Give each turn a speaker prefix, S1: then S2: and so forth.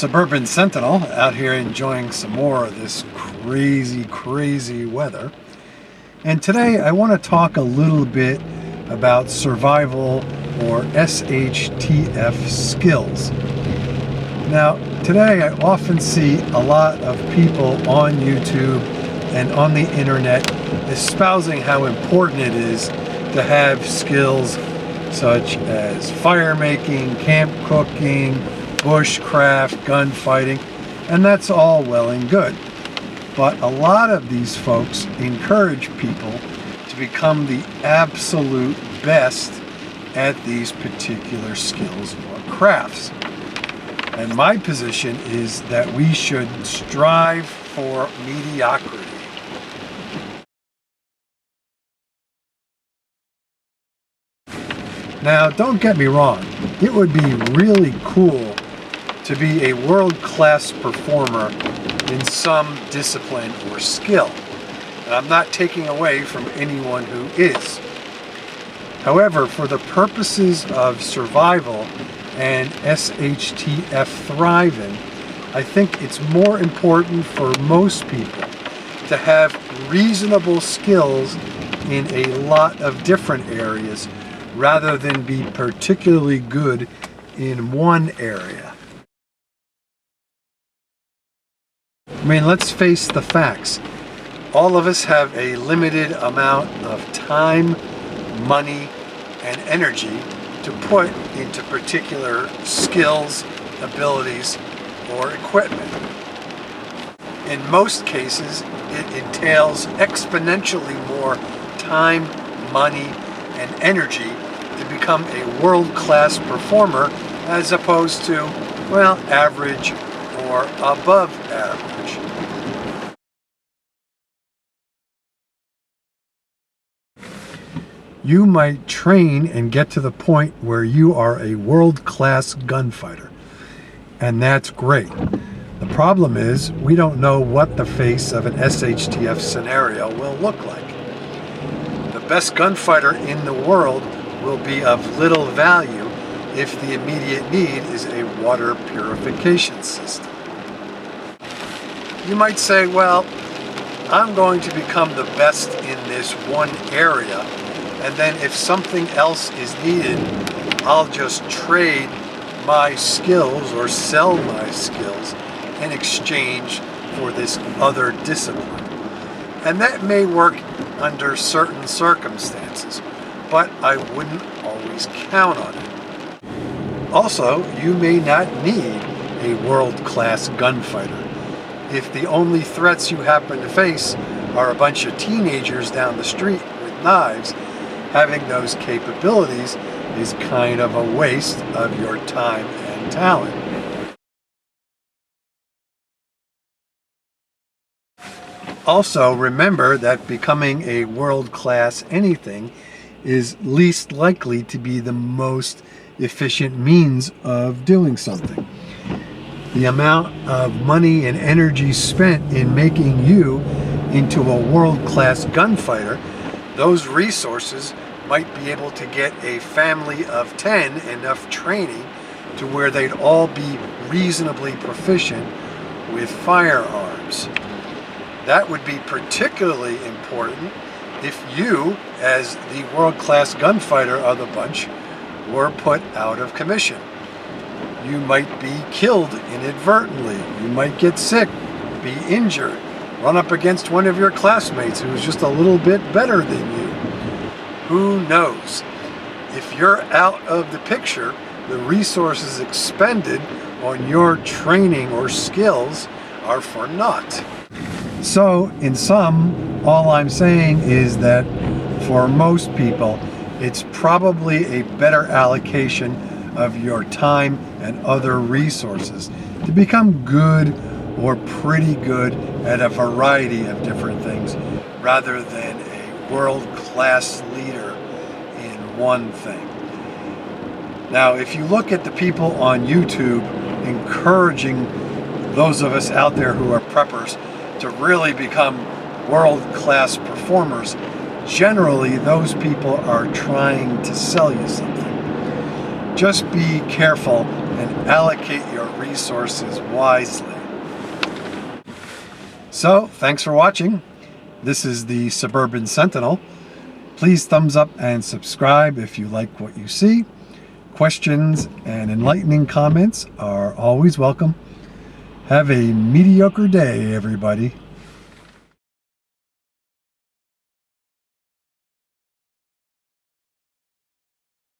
S1: Suburban Sentinel out here enjoying some more of this crazy weather. And today I want to talk a little bit about survival or SHTF skills. Now, today I often see a lot of people on YouTube and on the internet espousing how important it is to have skills such as fire making, camp cooking, bushcraft, gunfighting, and that's all well and good. But a lot of these folks encourage people to become the absolute best at these particular skills or crafts. And my position is that we should strive for mediocrity. Now, don't get me wrong, it would be really cool to be a world-class performer in some discipline or skill. And I'm not taking away from anyone who is. However, for the purposes of survival and SHTF thriving, I think it's more important for most people to have reasonable skills in a lot of different areas rather than be particularly good in one area. I mean, let's face the facts. All of us have a limited amount of time, money, and energy to put into particular skills, abilities, or equipment. In most cases, it entails exponentially more time, money, and energy to become a world-class performer as opposed to, well, average or above average. You might train and get to the point where you are a world-class gunfighter, and that's great. The problem is we don't know what the face of an SHTF scenario will look like. The best gunfighter in the world will be of little value if the immediate need is a water purification system. You might say, well, I'm going to become the best in this one area, and then if something else is needed, I'll just trade my skills or sell my skills in exchange for this other discipline. And that may work under certain circumstances, but I wouldn't always count on it. Also, you may not need a world-class gunfighter. If the only threats you happen to face are a bunch of teenagers down the street with knives, having those capabilities is kind of a waste of your time and talent. Also, remember that becoming a world-class anything is least likely to be the most efficient means of doing something. The amount of money and energy spent in making you into a world-class gunfighter, those resources might be able to get a family of 10 enough training to where they'd all be reasonably proficient with firearms. That would be particularly important if you, as the world-class gunfighter of the bunch, were put out of commission. You might be killed inadvertently. You might get sick, be injured, run up against one of your classmates who's just a little bit better than you. Who knows? If you're out of the picture, the resources expended on your training or skills are for naught. So, in sum, all I'm saying is that for most people, it's probably a better allocation of your time and other resources to become good or pretty good at a variety of different things rather than a world-class leader in one thing. Now, if you look at the people on YouTube encouraging those of us out there who are preppers to really become world-class performers, generally those people are trying to sell you something. Just be careful and allocate your resources wisely. So, thanks for watching. This is the Suburban Sentinel. Please thumbs up and subscribe if you like what you see. Questions and enlightening comments are always welcome. Have a mediocre day, everybody.